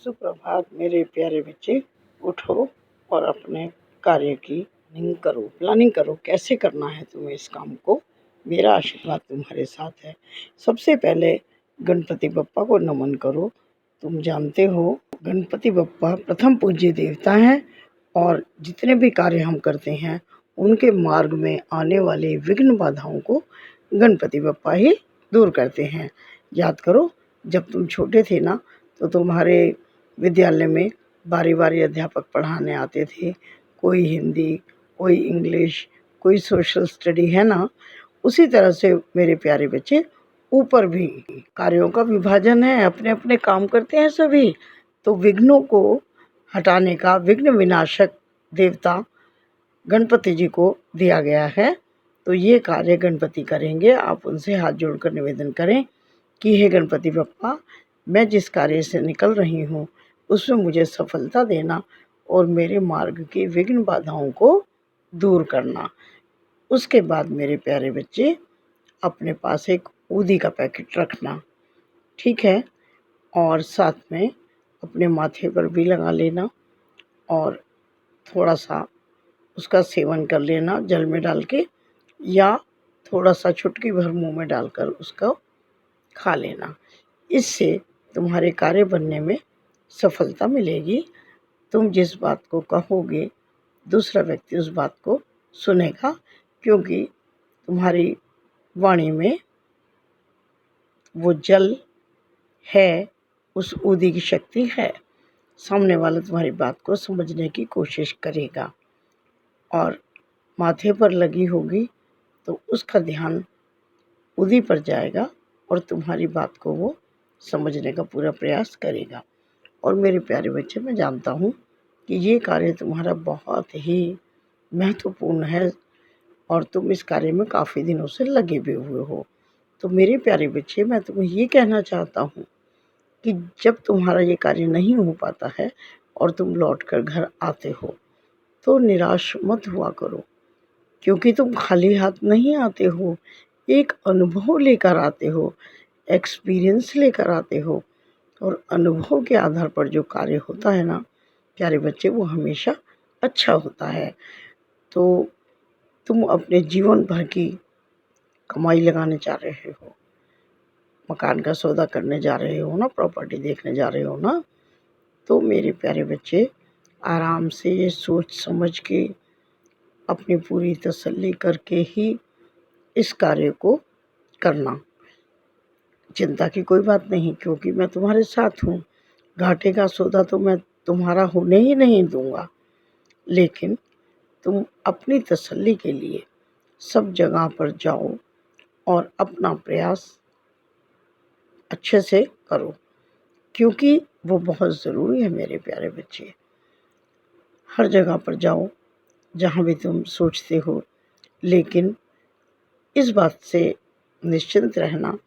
सुप्रभात मेरे प्यारे बच्चे। उठो और अपने कार्य की प्लानिंग करो कैसे करना है तुम्हें इस काम को। मेरा आशीर्वाद तुम्हारे साथ है। सबसे पहले गणपति बप्पा को नमन करो। तुम जानते हो गणपति बप्पा प्रथम पूज्य देवता हैं और जितने भी कार्य हम करते हैं उनके मार्ग में आने वाले विघ्न बाधाओं को गणपति बप्पा ही दूर करते हैं। याद करो, जब तुम छोटे थे ना तो तुम्हारे विद्यालय में बारी बारी अध्यापक पढ़ाने आते थे। कोई हिंदी, कोई इंग्लिश, कोई सोशल स्टडी, है ना। उसी तरह से मेरे प्यारे बच्चे ऊपर भी कार्यों का विभाजन है, अपने अपने काम करते हैं सभी। तो विघ्नों को हटाने का विघ्न विनाशक देवता गणपति जी को दिया गया है। तो ये कार्य गणपति करेंगे। आप उनसे हाथ जोड़कर निवेदन करें कि हे गणपति बप्पा, मैं जिस कार्य से निकल रही हूँ उसमें मुझे सफलता देना और मेरे मार्ग की विघ्न बाधाओं को दूर करना। उसके बाद मेरे प्यारे बच्चे अपने पास एक ऊदी का पैकेट रखना, ठीक है, और साथ में अपने माथे पर भी लगा लेना और थोड़ा सा उसका सेवन कर लेना जल में डाल के, या थोड़ा सा चुटकी भर मुंह में डालकर उसको खा लेना। इससे तुम्हारे कार्य बनने में सफलता मिलेगी। तुम जिस बात को कहोगे दूसरा व्यक्ति उस बात को सुनेगा, क्योंकि तुम्हारी वाणी में वो जल है, उस ऊदी की शक्ति है। सामने वाला तुम्हारी बात को समझने की कोशिश करेगा और माथे पर लगी होगी तो उसका ध्यान ऊदी पर जाएगा और तुम्हारी बात को वो समझने का पूरा प्रयास करेगा। और मेरे प्यारे बच्चे, मैं जानता हूँ कि ये कार्य तुम्हारा बहुत ही महत्वपूर्ण है और तुम इस कार्य में काफ़ी दिनों से लगे भी हुए हो। तो मेरे प्यारे बच्चे, मैं तुम्हें ये कहना चाहता हूँ कि जब तुम्हारा ये कार्य नहीं हो पाता है और तुम लौट कर घर आते हो तो निराश मत हुआ करो, क्योंकि तुम खाली हाथ नहीं आते हो। एक अनुभव लेकर आते हो, एक्सपीरियंस लेकर आते हो, और अनुभव के आधार पर जो कार्य होता है ना प्यारे बच्चे, वो हमेशा अच्छा होता है। तो तुम अपने जीवन भर की कमाई लगाने जा रहे हो, मकान का सौदा करने जा रहे हो ना, प्रॉपर्टी देखने जा रहे हो ना, तो मेरे प्यारे बच्चे आराम से ये सोच समझ के अपनी पूरी तसल्ली करके ही इस कार्य को करना। चिंता की कोई बात नहीं, क्योंकि मैं तुम्हारे साथ हूँ। घाटे का सौदा तो मैं तुम्हारा होने ही नहीं दूंगा, लेकिन तुम अपनी तसल्ली के लिए सब जगह पर जाओ और अपना प्रयास अच्छे से करो, क्योंकि वो बहुत ज़रूरी है मेरे प्यारे बच्चे। हर जगह पर जाओ जहाँ भी तुम सोचते हो, लेकिन इस बात से निश्चिंत रहना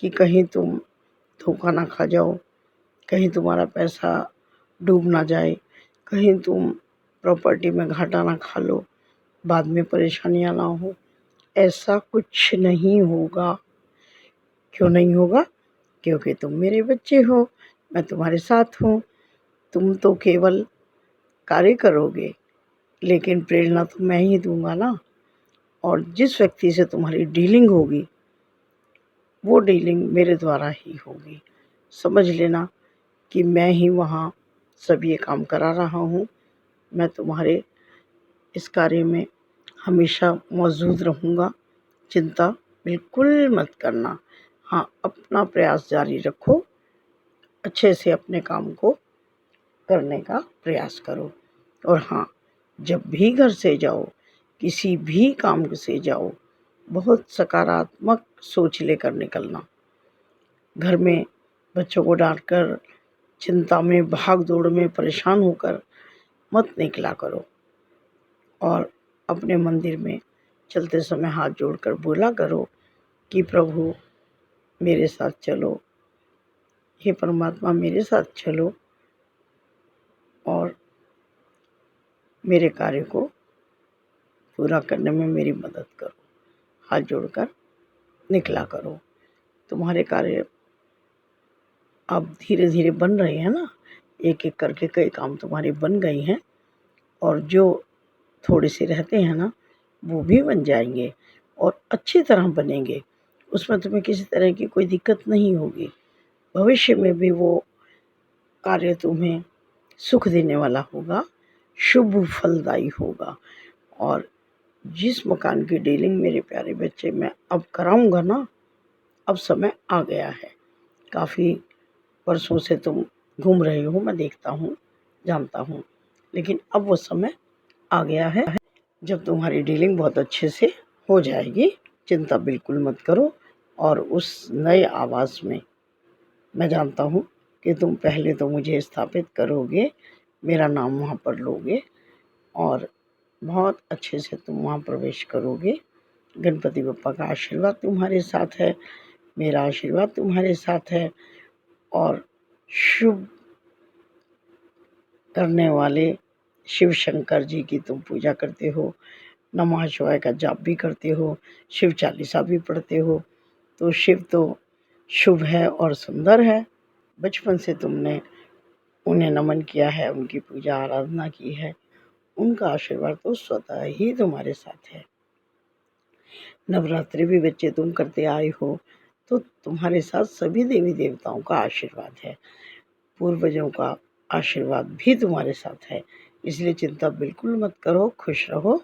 कि कहीं तुम धोखा ना खा जाओ, कहीं तुम्हारा पैसा डूब ना जाए, कहीं तुम प्रॉपर्टी में घाटा ना खा लो, बाद में परेशानियां ना हो। ऐसा कुछ नहीं होगा। क्यों नहीं होगा? क्योंकि तुम मेरे बच्चे हो, मैं तुम्हारे साथ हूँ। तुम तो केवल कार्य करोगे, लेकिन प्रेरणा तो मैं ही दूंगा ना। और जिस व्यक्ति से तुम्हारी डीलिंग होगी वो डीलिंग मेरे द्वारा ही होगी। समझ लेना कि मैं ही वहाँ सब ये काम करा रहा हूँ। मैं तुम्हारे इस कार्य में हमेशा मौजूद रहूँगा। चिंता बिल्कुल मत करना। हाँ, अपना प्रयास जारी रखो, अच्छे से अपने काम को करने का प्रयास करो। और हाँ, जब भी घर से जाओ, किसी भी काम से जाओ, बहुत सकारात्मक सोच लेकर निकलना। घर में बच्चों को डांटकर, चिंता में, भाग दौड़ में परेशान होकर मत निकला करो। और अपने मंदिर में चलते समय हाथ जोड़कर बोला करो कि प्रभु मेरे साथ चलो, हे परमात्मा मेरे साथ चलो और मेरे कार्य को पूरा करने में मेरी मदद करो। हाथ जोड़कर निकला करो। तुम्हारे कार्य अब धीरे धीरे बन रहे हैं ना, एक एक करके कई काम तुम्हारे बन गए हैं, और जो थोड़े से रहते हैं ना, वो भी बन जाएंगे और अच्छी तरह बनेंगे। उसमें तुम्हें किसी तरह की कोई दिक्कत नहीं होगी। भविष्य में भी वो कार्य तुम्हें सुख देने वाला होगा, शुभ फलदायी होगा। और जिस मकान की डीलिंग मेरे प्यारे बच्चे मैं अब कराऊंगा ना, अब समय आ गया है। काफ़ी वर्षों से तुम घूम रहे हो, मैं देखता हूँ, जानता हूँ, लेकिन अब वो समय आ गया है जब तुम्हारी डीलिंग बहुत अच्छे से हो जाएगी। चिंता बिल्कुल मत करो। और उस नए आवास में मैं जानता हूँ कि तुम पहले तो मुझे स्थापित करोगे, मेरा नाम वहाँ पर लोगे और बहुत अच्छे से तुम वहाँ प्रवेश करोगे। गणपति बप्पा का आशीर्वाद तुम्हारे साथ है, मेरा आशीर्वाद तुम्हारे साथ है। और शुभ करने वाले शिव शंकर जी की तुम पूजा करते हो, नमः शिवाय का जाप भी करते हो, शिव चालीसा भी पढ़ते हो। तो शिव तो शुभ है और सुंदर है। बचपन से तुमने उन्हें नमन किया है, उनकी पूजा आराधना की है, उनका आशीर्वाद तो स्वतः ही तुम्हारे साथ है। नवरात्रि भी बच्चे तुम करते आए हो, तो तुम्हारे साथ सभी देवी देवताओं का आशीर्वाद है, पूर्वजों का आशीर्वाद भी तुम्हारे साथ है। इसलिए चिंता बिल्कुल मत करो, खुश रहो।